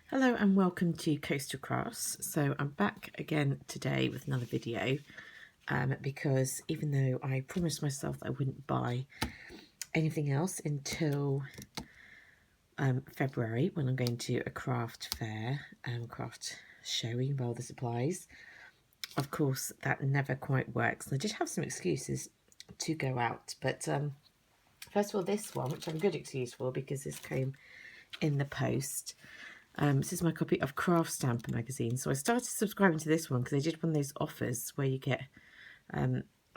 Hello and welcome to Coastal Crafts. So I'm back again today with another video because even though I promised myself that I wouldn't buy anything else until February when I'm going to a craft fair, craft showing of all the supplies, of course that never quite works. And I did have some excuses to go out, but first of all this one, which I have a good excuse for because this came in the post. This is my copy of Craft Stamper magazine. So I started subscribing to this one because they did one of those offers where you get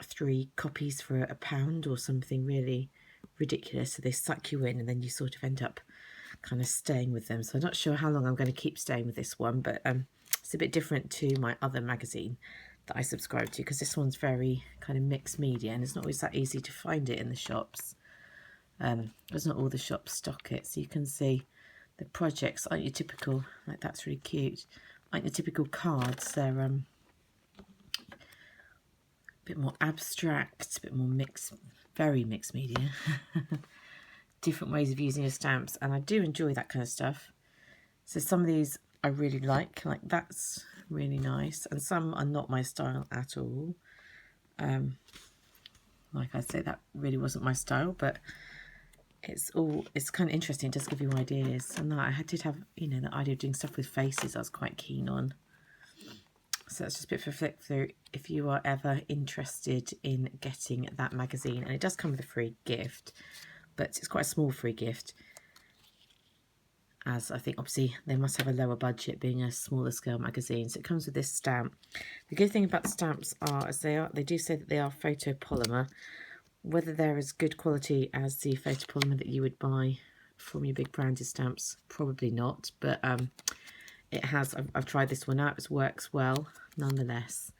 3 copies for £1 or something really ridiculous. So they suck you in and then you sort of end up kind of staying with them. So I'm not sure how long I'm going to keep staying with this one, but it's a bit different to my other magazine that I subscribe to because this one's very kind of mixed media and it's not always that easy to find it in the shops. There's not all the shops stock it, so you can see the projects aren't your typical, like that's really cute, aren't your typical cards. They're a bit more abstract, a bit more mixed, very mixed media. Different ways of using your stamps, and I do enjoy that kind of stuff. So some of these I really like that's really nice, and some are not my style at all. Like I say, that really wasn't my style, but it's kind of interesting. It does give you ideas, and that I did have, you know, the idea of doing stuff with faces I was quite keen on. So that's just a bit for a flick through if you are ever interested in getting that magazine. And it does come with a free gift, but it's quite a small free gift, as I think obviously they must have a lower budget being a smaller scale magazine. So it comes with this stamp. The good thing about the stamps are, as they do say that they are photopolymer. Whether they're as good quality as the photopolymer that you would buy from your big branded stamps, probably not, but it has. I've tried this one out. It works well nonetheless,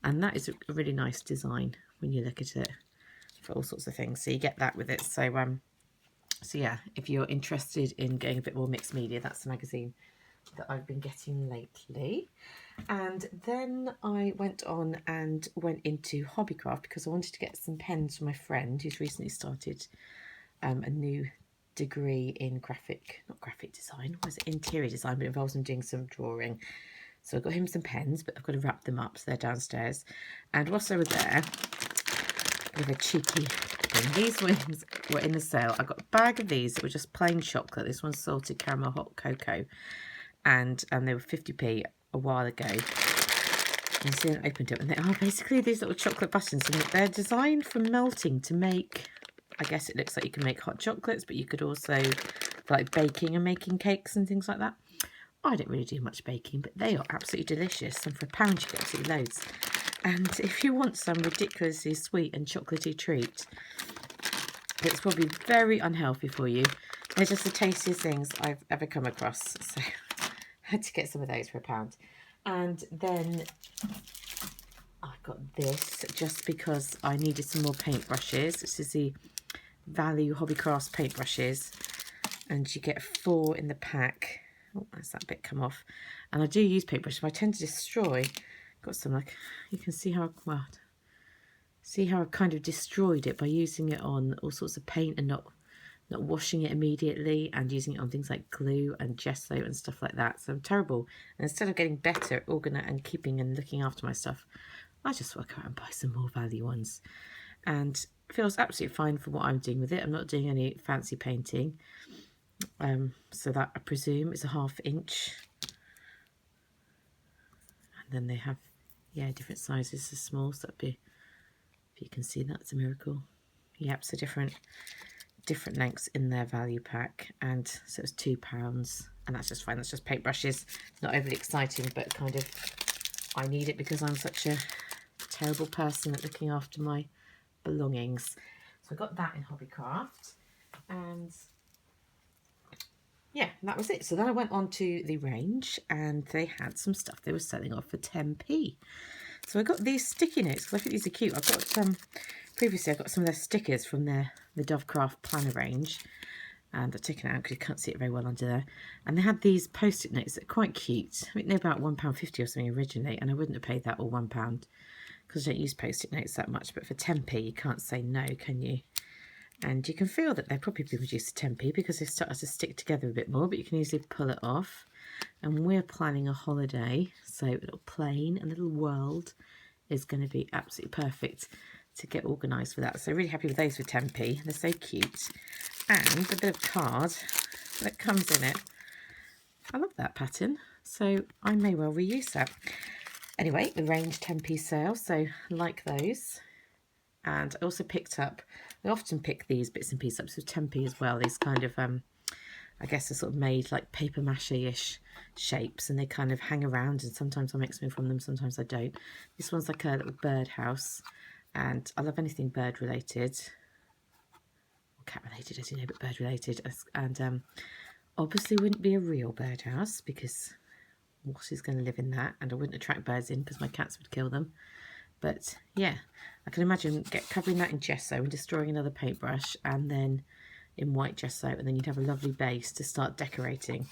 and that is a really nice design when you look at it for all sorts of things. So you get that with it. So yeah, if you're interested in getting a bit more mixed media, that's the magazine that I've been getting lately. And then I went into Hobbycraft because I wanted to get some pens for my friend who's recently started a new degree in not graphic design, interior design, but it involves him doing some drawing. So I got him some pens, but I've got to wrap them up, so they're downstairs. And whilst I was there, with a cheeky thing, these ones were in the sale. I got a bag of these that were just plain chocolate. This one's salted caramel hot cocoa, and they were 50p a while ago. And so I opened it, and they are basically these little chocolate buttons, and they're designed for melting to make, I guess it looks like you can make hot chocolates, but you could also, like baking and making cakes and things like that. I don't really do much baking, but they are absolutely delicious, and for £1 you get absolutely loads. And if you want some ridiculously sweet and chocolatey treat, it's probably very unhealthy for you. They're just the tastiest things I've ever come across, so I had to get some of those for £1. And then I got this just because I needed some more paintbrushes. This is the Value Hobbycraft paintbrushes, and you get 4 in the pack. Oh, that's that bit come off. And I do use paintbrushes, but I tend to destroy. Got some, like, you can see how, well, see how I've kind of destroyed it by using it on all sorts of paint and not washing it immediately, and using it on things like glue and gesso and stuff like that. So I'm terrible. And instead of getting better at organising and keeping and looking after my stuff, I just work out and buy some more value ones. And it feels absolutely fine for what I'm doing with it. I'm not doing any fancy painting. So that, I presume, is a 1/2 inch. And then they have, yeah, different sizes. Is small, so that'd be, if you can see, that's a miracle. Yep, so different lengths in their value pack, and so it's £2, and that's just fine. That's just paintbrushes. Not overly exciting, but kind of I need it because I'm such a terrible person at looking after my belongings. So I got that in Hobbycraft, and yeah, that was it. So then I went on to the range, and they had some stuff they were selling off for 10p. So I got these sticky notes because I think these are cute. I've got previously I got some of their stickers from the Dovecraft planner range, and I've taken it out because you can't see it very well under there. And they had these post-it notes that are quite cute. I think they're about £1.50 or something originally, and I wouldn't have paid that all £1 because I don't use post-it notes that much. But for 10p, you can't say no, can you? And you can feel that they've probably been reduced to 10p because they've started to stick together a bit more, but you can easily pull it off. and we're planning a holiday, so a little plane, a little world is going to be absolutely perfect to get organised for that. So really happy with those for 10p. They're so cute. And a bit of card that comes in it. I love that pattern, so I may well reuse that. Anyway, the range 10p sale, so like those. And I also picked up, I often pick these bits and pieces up, so 10p as well. These kind of, I guess, are sort of made like paper mache-ish shapes, and they kind of hang around, and sometimes I make something from them, sometimes I don't. This one's like a little bird house, and I love anything bird related, or cat related, as you know, but bird related. And obviously wouldn't be a real birdhouse, because what is going to live in that? And I wouldn't attract birds in because my cats would kill them. But yeah, I can imagine covering that in gesso and destroying another paintbrush, and then in white gesso, and then you'd have a lovely base to start decorating.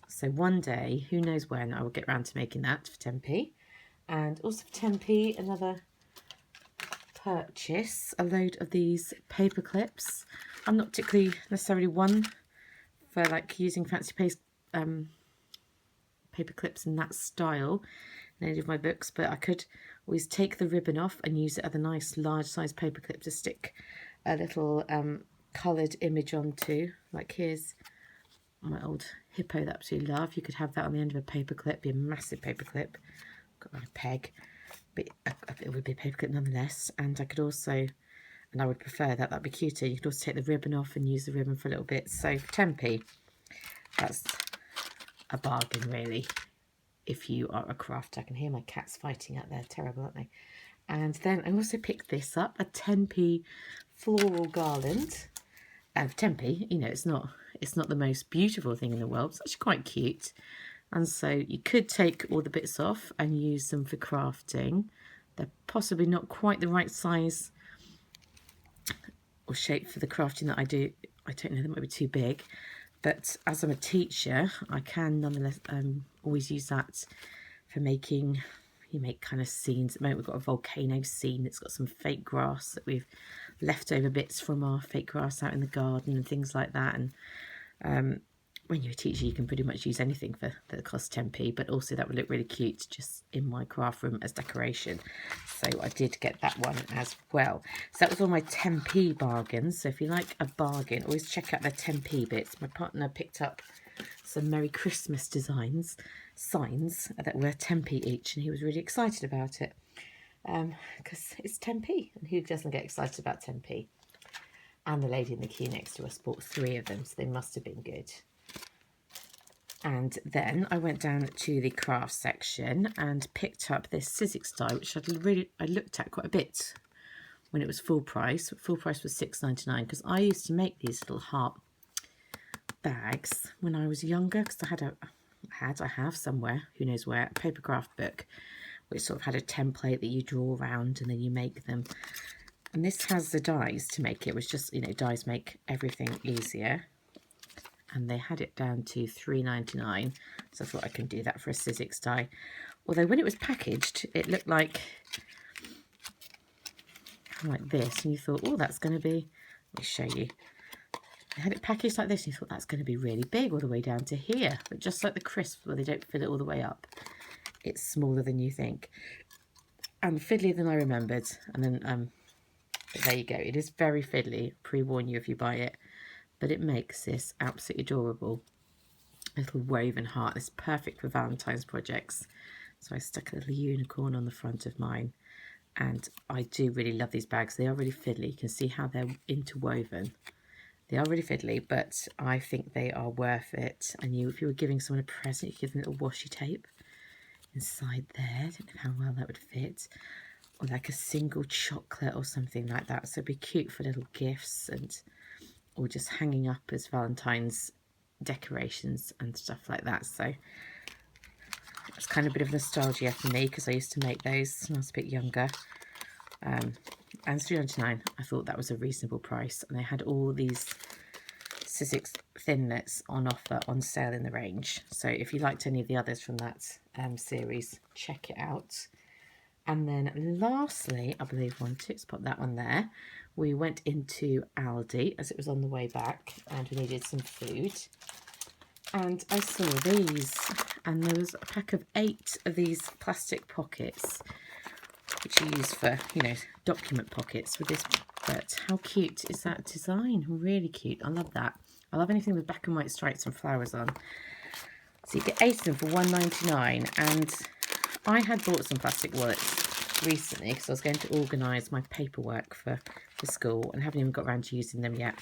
So one day, who knows when, I will get around to making that for 10p. And also for 10p, another purchase, a load of these paper clips. I'm not particularly necessarily one for like using fancy paste paper clips in that style in any of my books, but I could always take the ribbon off and use it as a nice large size paper clip to stick a little coloured image onto. Like here's my old hippo that I absolutely love. You could have that on the end of a paper clip, be a massive paper clip. Got my peg, but it would be a paper clip nonetheless. And I could also, and I would prefer that, that'd be cuter. You could also take the ribbon off and use the ribbon for a little bit. So 10p, that's a bargain really, if you are a crafter. I can hear my cats fighting out there, terrible, aren't they? And then I also picked this up, a 10p floral garland. For 10p, you know, it's not the most beautiful thing in the world. It's actually quite cute. And so you could take all the bits off and use them for crafting. They're possibly not quite the right size or shape for the crafting that I do. I don't know, they might be too big. But as I'm a teacher, I can nonetheless always use that for making, you make kind of scenes. At the moment we've got a volcano scene that's got some fake grass that we've leftover bits from our fake grass out in the garden and things like that. And when you're a teacher, you can pretty much use anything for that costs 10p, but also that would look really cute just in my craft room as decoration. So I did get that one as well. So that was all my 10p bargains. So if you like a bargain, always check out the 10p bits. My partner picked up some Merry Christmas signs that were 10p each, and he was really excited about it because it's 10p, and who doesn't get excited about 10p? And the lady in the queue next to us bought 3 of them, so they must have been good. And then I went down to the craft section and picked up this Sizzix die, which I looked at quite a bit when it was full price. Full price was £6.99, because I used to make these little heart bags when I was younger, because I have somewhere, who knows where, a paper craft book which sort of had a template that you draw around and then you make them. And this has the dies to make it. It was just, you know, dies make everything easier. And they had it down to £3.99, so I thought I can do that for a Sizzix die. Although when it was packaged, it looked like this, and you thought, oh, that's going to be, let me show you. They had it packaged like this, and you thought that's going to be really big all the way down to here. But just like the crisps, where they don't fill it all the way up, it's smaller than you think. And fiddlier than I remembered. And then, but there you go. It is very fiddly. Pre-warn you if you buy it. But it makes this absolutely adorable little woven heart. It's perfect for Valentine's projects. So I stuck a little unicorn on the front of mine. And I do really love these bags. They are really fiddly. You can see how they're interwoven. They are really fiddly, but I think they are worth it. And if you were giving someone a present, you could give them a little washi tape inside there. I don't know how well that would fit. Or like a single chocolate or something like that. So it'd be cute for little gifts, and or just hanging up as Valentine's decorations and stuff like that. So it's kind of a bit of nostalgia for me, because I used to make those when I was a bit younger. And £3.99, I thought that was a reasonable price. And they had all these Sizzix thin knits on offer, on sale in the range. So if you liked any of the others from that series, check it out. And then lastly, I believe let's put that one there. We went into Aldi as it was on the way back, and we needed some food. and I saw these, and there was a pack of 8 of these plastic pockets, which you use for, you know, document pockets with this. But how cute is that design? Really cute. I love that. I love anything with black and white stripes and flowers on. So you get 8 of them for £1.99, and I had bought some plastic wallets recently because I was going to organise my paperwork for school and haven't even got around to using them yet.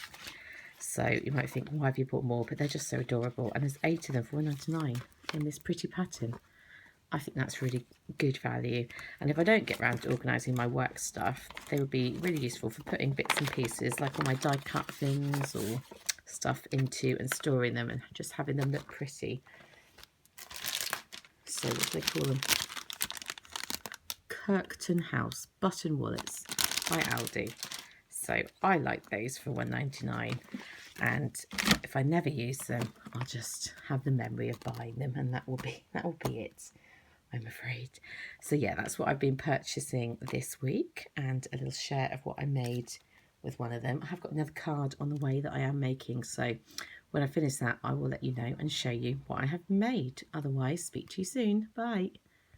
So you might think, why have you bought more? But they're just so adorable, and there's 8 of them for £1.99 in this pretty pattern. I think that's really good value, and if I don't get around to organising my work stuff, they would be really useful for putting bits and pieces like all my die cut things or stuff into and storing them and just having them look pretty. So what do they call them? Kirkton House button wallets by Aldi. So I like those for £1.99, and if I never use them, I'll just have the memory of buying them, and that will be it, I'm afraid. So yeah, that's what I've been purchasing this week, and a little share of what I made with one of them. I have got another card on the way that I am making, so when I finish that, I will let you know and show you what I have made. Otherwise, speak to you soon. Bye.